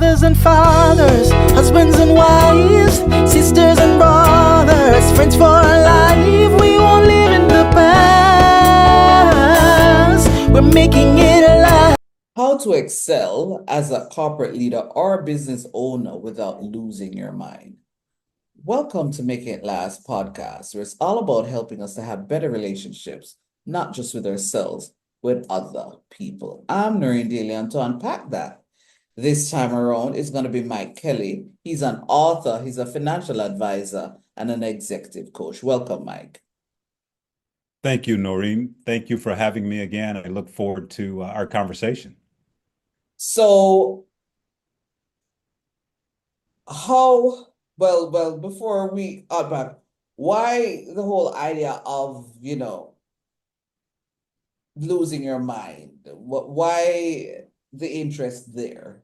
mothers and fathers, husbands and wives, sisters and brothers, friends for life. We won't live in the past. We're making it alive. How to excel as a corporate leader or business owner without losing your mind. Welcome to Making It Last podcast, where it's all about helping us to have better relationships, not just with ourselves, with other people. I'm Noreen Daly, and to unpack that this time around is going to be Mike Kelly. He's an author, he's a financial advisor, and an executive coach. Welcome, Mike. Thank you, Noreen. Thank you for having me again. I look forward to our conversation. So, before we unpack, why the whole idea of, losing your mind? Why the interest there?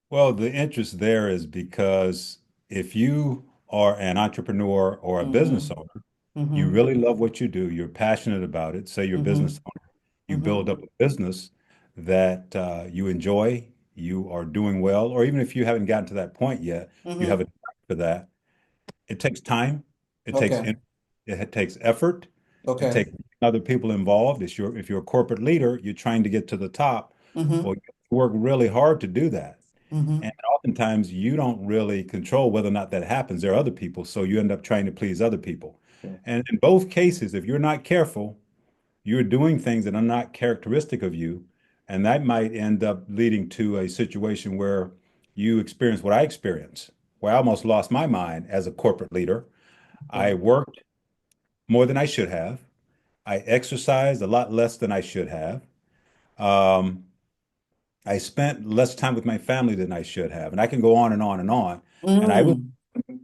Well, the interest there is because if you are an entrepreneur or a business owner, you Mm-hmm. really love what you do, you're passionate about it, say you're a Mm-hmm. business owner, you Mm-hmm. build up a business that you enjoy, you are doing well, or even if you haven't gotten to that point yet, you have Mm-hmm. a desire for that. It takes time, it takes Okay. en- it takes effort, it Okay. takes other people involved. If you're a corporate leader, you're trying to get to the top. Mm-hmm. Well, you work really hard to do that. Mm-hmm. And oftentimes you don't really control whether or not that happens. There are other people, so you end up trying to please other people. Yeah. And in both cases, if you're not careful, you're doing things that are not characteristic of you, and that might end up leading to a situation where you experience what I experienced, where I almost lost my mind as a corporate leader. Okay. I worked more than I should have. I exercised a lot less than I should have. Um, I spent less time with my family than I should have. And I can go on and on and on. And I was Mm.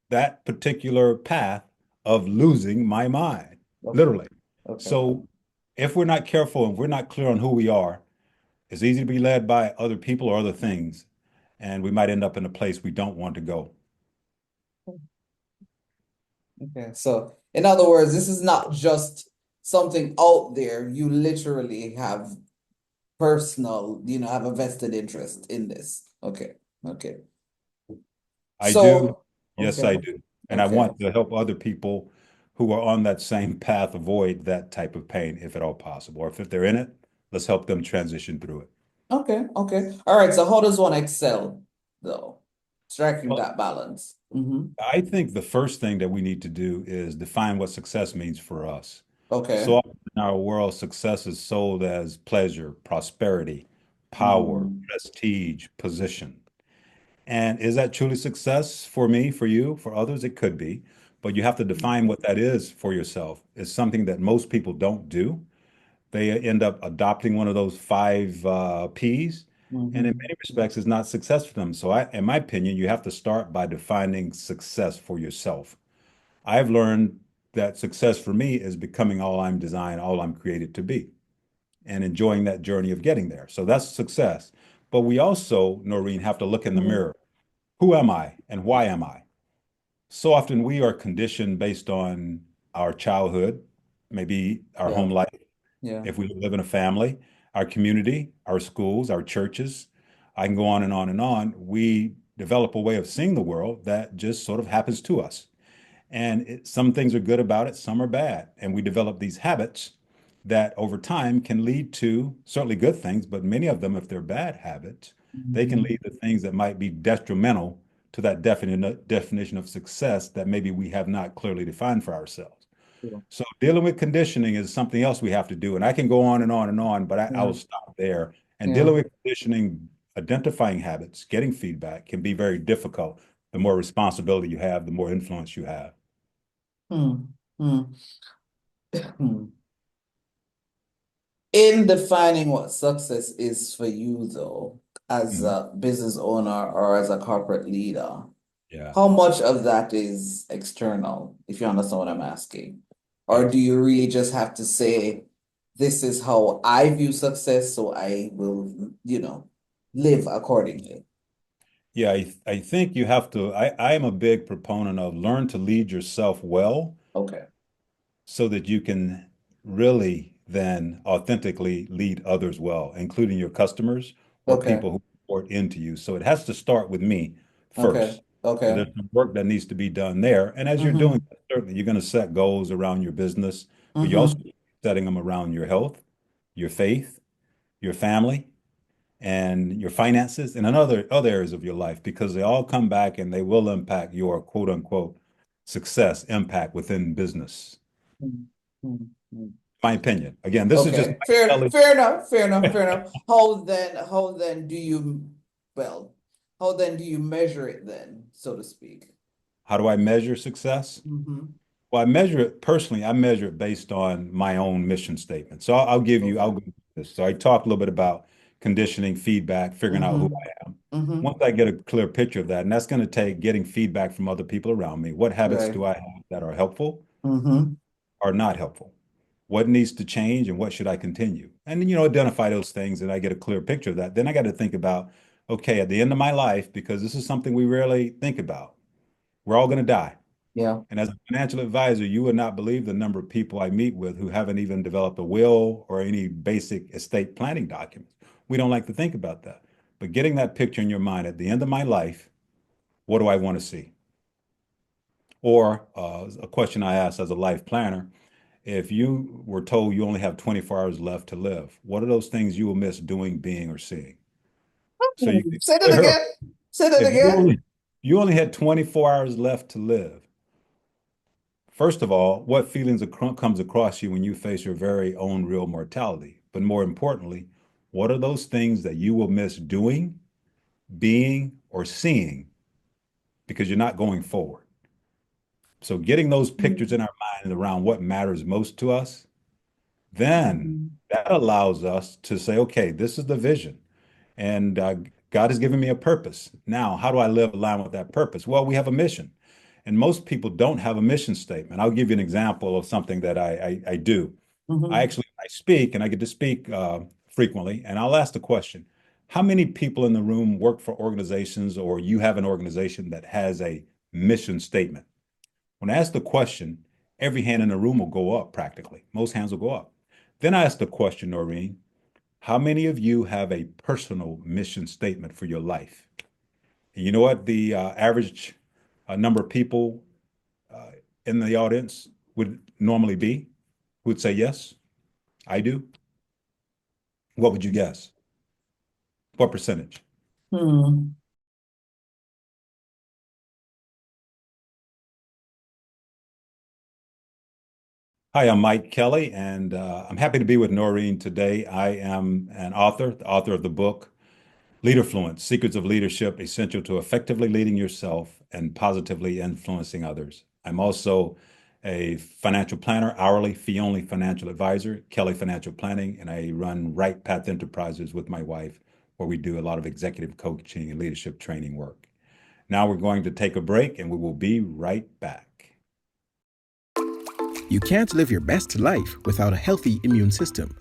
that particular path of losing my mind, Okay. literally. Okay. So if we're not careful and we're not clear on who we are, it's easy to be led by other people or other things. And we might end up in a place we don't want to go. Okay. So, in other words, this is not just something out there. You literally have have a vested interest in this. Okay. Okay. I do. So, Yes, okay. I do. And I Okay. want to help other people who are on that same path avoid that type of pain, if at all possible. Or if they're in it, let's help them transition through it. Okay. Okay. All right. So, how does one excel, though? Striking Well, that balance. Mm-hmm. I think the first thing that we need to do is define what success means for us. So Okay. often in our world, success is sold as pleasure, prosperity, power, Mm-hmm. prestige, position. And is that truly success for me, for you, for others? It could be, but you have to define what that is for yourself. It's something that most people don't do. They end up adopting one of those five P's, and in Mm-hmm. many respects, it's not success for them. So, in my opinion, you have to start by defining success for yourself. I've learned that success for me is becoming all I'm designed, all I'm created to be, and enjoying that journey of getting there. So that's success. But we also, Noreen, have to look in the Mm-hmm. mirror. Who am I and why am I? So often we are conditioned based on our childhood, maybe our Yeah. home life, Yeah. if we live in a family, our community, our schools, our churches. I can go on and on and on. We develop a way of seeing the world that just sort of happens to us. And some things are good about it, some are bad. And we develop these habits that over time can lead to certainly good things, but many of them, if they're bad habits, they can Mm-hmm. lead to things that might be detrimental to that definition of success that maybe we have not clearly defined for ourselves. Yeah. So dealing with conditioning is something else we have to do. And I can go on and on and on, but I Yeah. will stop there. And Yeah. dealing with conditioning, identifying habits, getting feedback can be very difficult. The more responsibility you have, the more influence you have. Hmm. Hmm. Hmm. In defining what success is for you, though, as Mhm. a business owner or as a corporate leader, Yeah, how much of that is external, if you understand what I'm asking? Or yeah. do you really just have to say, this is how I view success, so I will, live accordingly? Yeah, I think you have to. I am a big proponent of learn to lead yourself well Okay. so that you can really then authentically lead others well, including your customers or Okay. people who poured into you. So it has to start with me Okay. first. So Okay. there's some work that needs to be done there. And as you're doing Mm-hmm. that, certainly you're going to set goals around your business, but you're also Mm-hmm. setting them around your health, your faith, your family, and your finances, and in other areas of your life, because they all come back and they will impact your quote unquote success impact within business. Mm-hmm. My opinion. Again, this is just Okay. Fair, Kelly. fair enough, fair enough, fair enough. How then do you, well, how then do you measure it then, so to speak? How do I measure success? Mm-hmm. Well, I measure it personally. I measure it based on my own mission statement. So I'll Okay. go through this. So I talked a little bit about conditioning, feedback, figuring out who Mm-hmm. I am. Mm-hmm. Once I get a clear picture of that, and that's going to take getting feedback from other people around me. What habits Right. do I have that are helpful Mm-hmm. or not helpful? What needs to change and what should I continue? And then, identify those things and I get a clear picture of that. Then I got to think about, okay, at the end of my life, because this is something we rarely think about, we're all going to die. Yeah. And as a financial advisor, you would not believe the number of people I meet with who haven't even developed a will or any basic estate planning documents. We don't like to think about that. But getting that picture in your mind at the end of my life, what do I want to see? Or a question I asked as a life planner, if you were told you only have 24 hours left to live, what are those things you will miss doing, being, or seeing? So you can Say that clear, again. Say that if again. you only had 24 hours left to live, first of all, what feelings comes across you when you face your very own real mortality? But more importantly, what are those things that you will miss doing, being, or seeing because you're not going forward? So getting those pictures in our mind around what matters most to us, then Mhm. that allows us to say, okay, this is the vision. And God has given me a purpose. Now, how do I live aligned with that purpose? Well, we have a mission. And most people don't have a mission statement. I'll give you an example of something that I do. Mhm. I speak and I get to speak frequently, and I'll ask the question, how many people in the room work for organizations or you have an organization that has a mission statement? When I ask the question, every hand in the room will go up practically. Most hands will go up. Then I ask the question, Noreen, how many of you have a personal mission statement for your life? And you know what the average number of people uh, in the audience would normally be? Who would say yes? I do. What would you guess? What percentage? Hmm. Hi, I'm Mike Kelly, and I'm happy to be with Noreen today. I am an author, the author of the book Leaderfluence: Secrets of Leadership Essential to Effectively Leading Yourself and Positively Influencing Others. I'm also a financial planner, hourly fee only financial advisor, Kelly Financial Planning, and I run Right Path Enterprises with my wife, where we do a lot of executive coaching and leadership training work. Now we're going to take a break and we will be right back. You can't live your best life without a healthy immune system.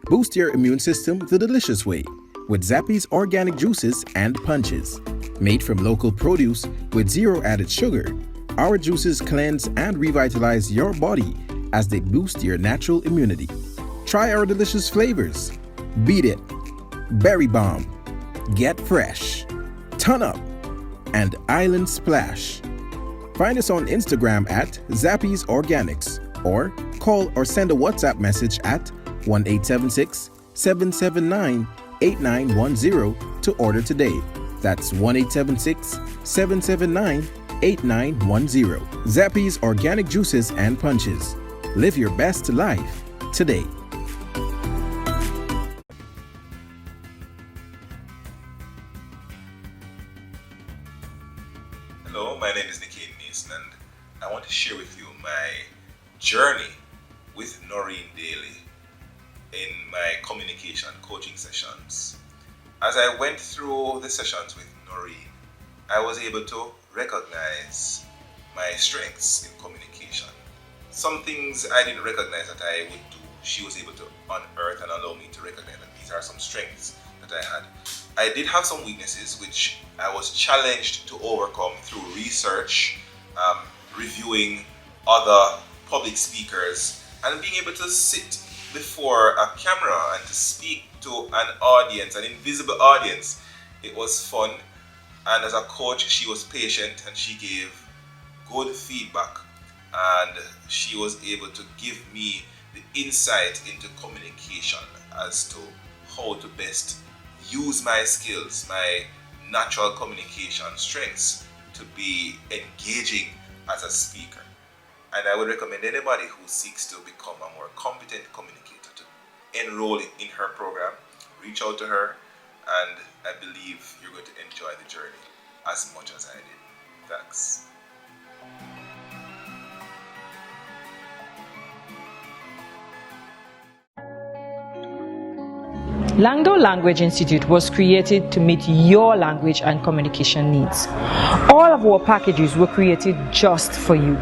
Boost your immune system the delicious way with Zappy's organic juices and punches. Made from local produce with zero added sugar, our juices cleanse and revitalize your body as they boost your natural immunity. Try our delicious flavors: Beat It, Berry Bomb, Get Fresh, Ton Up, and Island Splash. Find us on Instagram at Zappy's Organics or call or send a WhatsApp message at 1-877-779-8910 to order today. That's 1-877-779-8910. Zappy's Organic Juices and Punches. Live your best life today. Hello, my name is Nicky Mason, and I want to share with you my journey with Noreen Daly in my communication coaching sessions. As I went through the sessions with Noreen, I was able to recognize my strengths in communication. Some things I didn't recognize that I would do, she was able to unearth and allow me to recognize that these are some strengths that I had. I did have some weaknesses which I was challenged to overcome through research, reviewing other public speakers, and being able to sit before a camera and to speak to an audience, an invisible audience. It was fun, and as a coach, she was patient and she gave good feedback, and she was able to give me the insight into communication as to how to best use my skills, my natural communication strengths to be engaging as a speaker. And I would recommend anybody who seeks to become a more competent communicator to enroll in her program. Reach out to her, and I believe you're going to enjoy the journey as much as I did. Thanks. Langdo Language Institute was created to meet your language and communication needs. All of our packages were created just for you.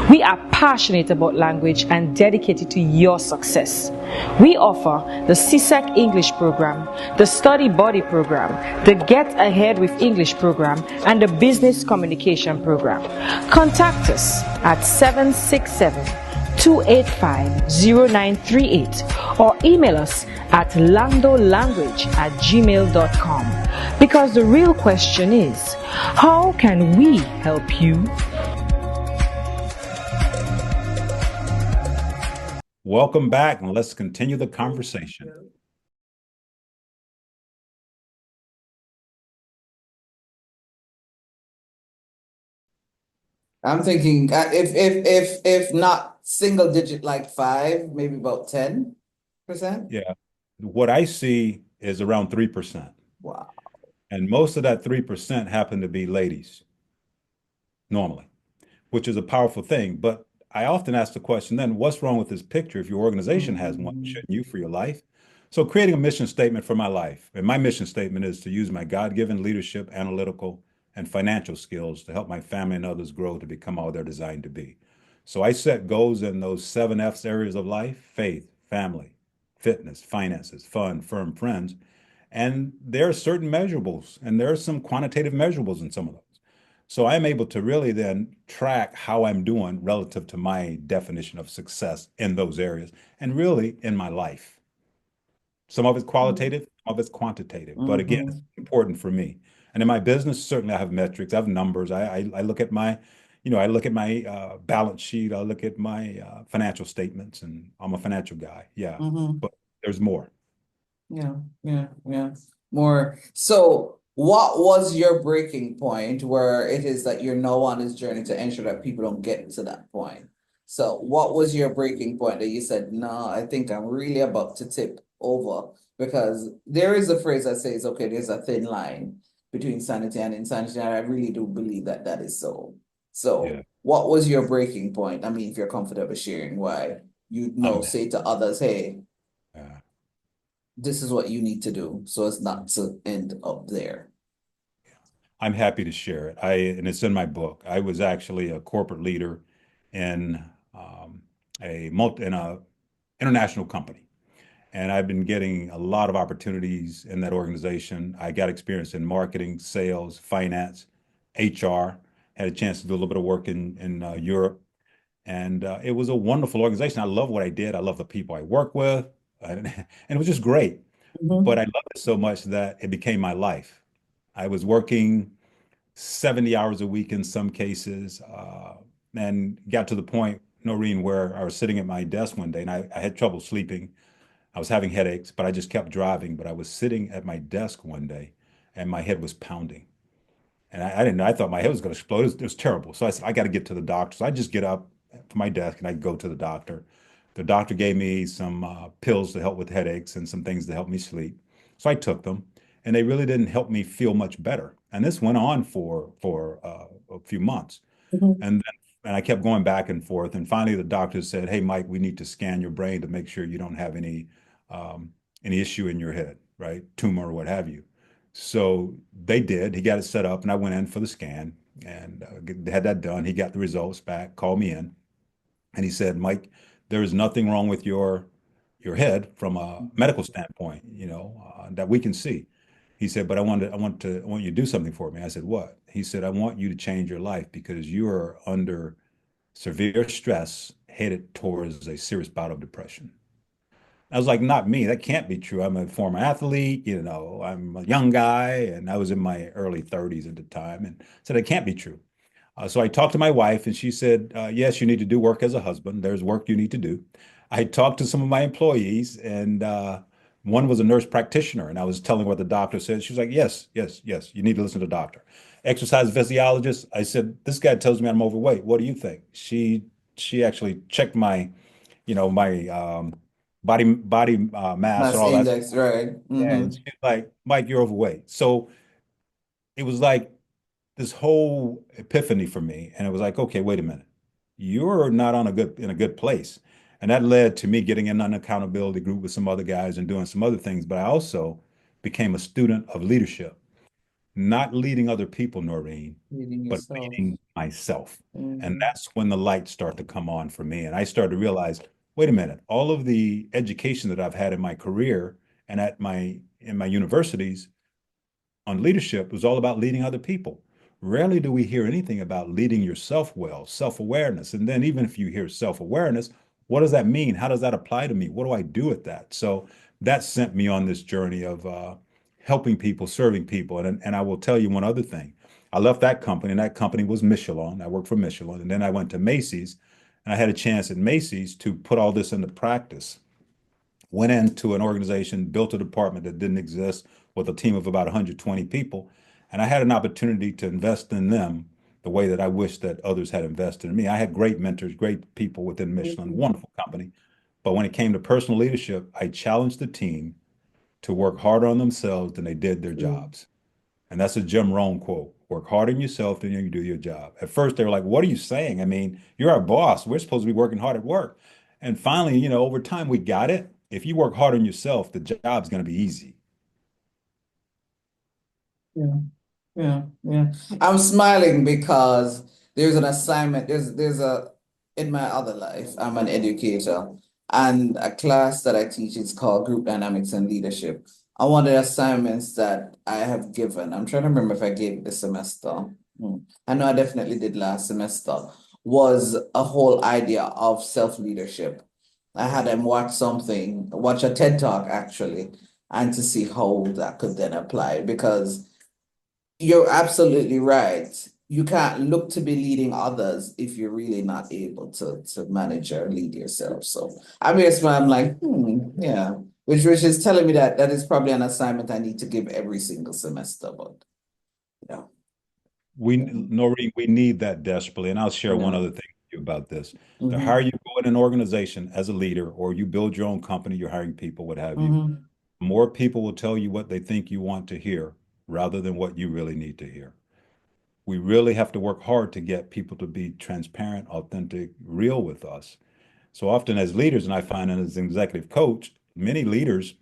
We are passionate about language and dedicated to your success. We offer the CSEC English program, the Study Buddy program, the Get Ahead with English program, and the Business Communication program. Contact us at 767-285-0938 or email us at landolanguage@gmail.com, because the real question is, how can we help you? Welcome back, and let's continue the conversation. I'm thinking if not single digit, like 5, maybe about 10%. Yeah. What I see is around 3%. Wow. And most of that 3% happen to be ladies, normally, which is a powerful thing. But I often ask the question, then what's wrong with this picture? If your organization has one, shouldn't you for your life? So creating a mission statement for my life. And my mission statement is to use my God-given leadership, analytical, and financial skills to help my family and others grow to become all they're designed to be. So I set goals in those 7 F's areas of life: faith, family, fitness, finances, fun, firm, friends. And there are certain measurables, and there are some quantitative measurables in some of those. So I'm able to really then track how I'm doing relative to my definition of success in those areas and really in my life. Some of it's qualitative, some of it's quantitative, but again, it's important for me. And in my business, certainly I have metrics, I have numbers. I look at my, I look at my balance sheet, I look at my financial statements, and I'm a financial guy. Yeah, but there's more. Yeah. More. So what was your breaking point where it is that you're now on this journey to ensure that people don't get to that point? So what was your breaking point that you said, no, I think I'm really about to tip over? Because there is a phrase that says, okay, there's a thin line between sanity and insanity, and I really do believe that that is so. So Yeah. what was your breaking point? I mean, if you're comfortable sharing why you say to others, hey, this is what you need to do, so it's not to end up there. I'm happy to share it. And it's in my book. I was actually a corporate leader in a international company, and I've been getting a lot of opportunities in that organization. I got experience in marketing, sales, finance, HR. Had a chance to do a little bit of work in Europe, and it was a wonderful organization. I love what I did. I love the people I work with, and it was just great. But I loved it so much that it became my life. I was working 70 hours a week in some cases, and got to the point, Noreen, where I was sitting at my desk one day and I had trouble sleeping. I was having headaches, but I just kept driving. But I was sitting at my desk one day and my head was pounding. And I didn't know, I thought my head was going to explode. It was terrible. So I said, I got to get to the doctor. So I just get up from my desk and I go to the doctor. The doctor gave me some pills to help with headaches and some things to help me sleep. So I took them, and they really didn't help me feel much better. And this went on for a few months, and I kept going back and forth. And finally, the doctor said, "Hey, Mike, we need to scan your brain to make sure you don't have any issue in your head, right? Tumor or what have you." So they did. He got it set up, and I went in for the scan and had that done. He got the results back, called me in, and he said, "Mike, there is nothing wrong with your head from a medical standpoint, that we can see." He said, "But I want you to do something for me." I said, "What?" He said, "I want you to change your life because you are under severe stress, headed towards a serious bout of depression." I was like, not me. That can't be true. I'm a former athlete, I'm a young guy, and I was in my early 30s at the time, and said it can't be true. So I talked to my wife, and she said, yes, you need to do work as a husband. There's work you need to do. I talked to some of my employees, and one was a nurse practitioner, and I was telling what the doctor said. She was like, yes, yes, yes, you need to listen to the doctor. Exercise physiologist, I said, this guy tells me I'm overweight. What do you think? She actually checked my body mass and Mass all that. index, right? And she's like, Mike, you're overweight. So it was like this whole epiphany for me. And it was like, okay, wait a minute. You're not in a good place. And that led to me getting in an accountability group with some other guys and doing some other things. But I also became a student of leadership, not leading other people, Noreen, Leading but yourself. leading myself. And Mhm. that's when the lights start to come on for me. And I started to realize, wait a minute, all of the education that I've had in my career and in my universities on leadership was all about leading other people. Rarely do we hear anything about leading yourself well, self-awareness. And then even if you hear self-awareness, what does that mean? How does that apply to me? What do I do with that? So that sent me on this journey of helping people, serving people. And I will tell you one other thing. I left that company, and that company was Michelin. I worked for Michelin. And then I went to Macy's, and I had a chance at Macy's to put all this into practice. Went into an organization, built a department that didn't exist with a team of about 120 people. And I had an opportunity to invest in them the way that I wish that others had invested in me. I had great mentors, great people within Michelin, wonderful company. But when it came to personal leadership, I challenged the team to work harder on themselves than they did their jobs. And that's a Jim Rohn quote. Work harder on yourself than you do your job. At first, they were like, what are you saying? I mean, you're our boss. We're supposed to be working hard at work. And finally, over time, we got it. If you work hard on yourself, the job's going to be easy. Yeah, yeah, yeah. I'm smiling because there's an assignment. In my other life, I'm an educator, and a class that I teach is called Group Dynamics and Leadership. And one of the assignments that I have given, I'm trying to remember if I gave it this semester. I know I definitely did last semester, was a whole idea of self-leadership. I had them watch a TED Talk actually, and to see how that could then apply because you're absolutely right. You can't look to be leading others if you're really not able to manage or lead yourself. So I mean, it's why I'm like, yeah. Which is telling me that is probably an assignment I need to give every single semester, but yeah. Noreen, we need that desperately. And I'll share one Yeah. other thing with you about this. The Mm-hmm. higher you go in an organization as a leader, or you build your own company, you're hiring people, what have you, Mm-hmm. more people will tell you what they think you want to hear rather than what you really need to hear. We really have to work hard to get people to be transparent, authentic, real with us. So often as leaders, and I find as an executive coach, many leaders,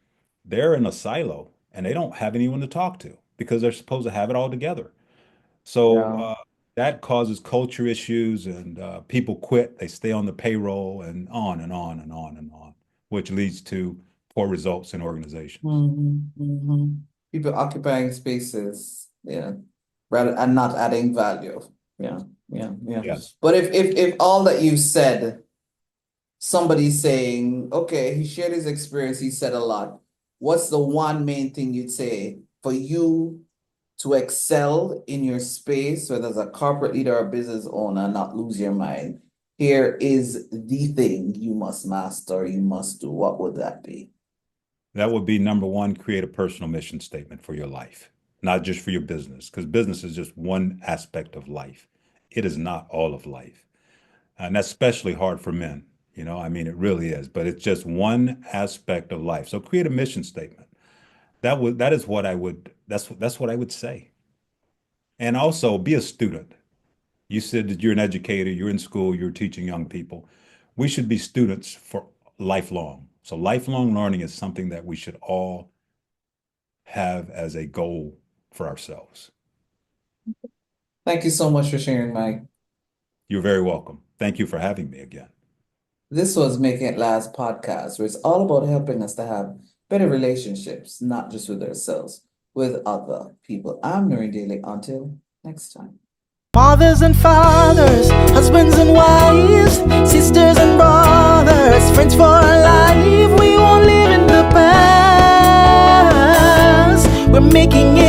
they're in a silo and they don't have anyone to talk to because they're supposed to have it all together. So Yeah. that causes culture issues and people quit, they stay on the payroll and on and on and on and on, which leads to poor results in organizations. Mm-hmm. Mm-hmm. People occupying spaces, yeah, rather and not adding value. Yeah, yeah, yeah. Yes. But if all that you said, somebody's saying, okay, he shared his experience, he said a lot. What's the one main thing you'd say for you to excel in your space, whether as a corporate leader or business owner, not lose your mind? Here is the thing you must master, you must do. What would that be? That would be number one, create a personal mission statement for your life, not just for your business, because business is just one aspect of life. It is not all of life. And that's especially hard for men. I mean, it really is, but it's just one aspect of life. So create a mission statement. That is what I would, that's what I would say. And also be a student. You said that you're an educator, you're in school, you're teaching young people. We should be students for lifelong. So lifelong learning is something that we should all have as a goal for ourselves. Thank you so much for sharing, Mike. You're very welcome. Thank you for having me again. This was Making It Last podcast, where it's all about helping us to have better relationships, not just with ourselves, with other people. I'm Noreen Daly. Until next time. Mothers and fathers, husbands and wives, sisters and brothers, friends for life. We won't live in the past. We're making it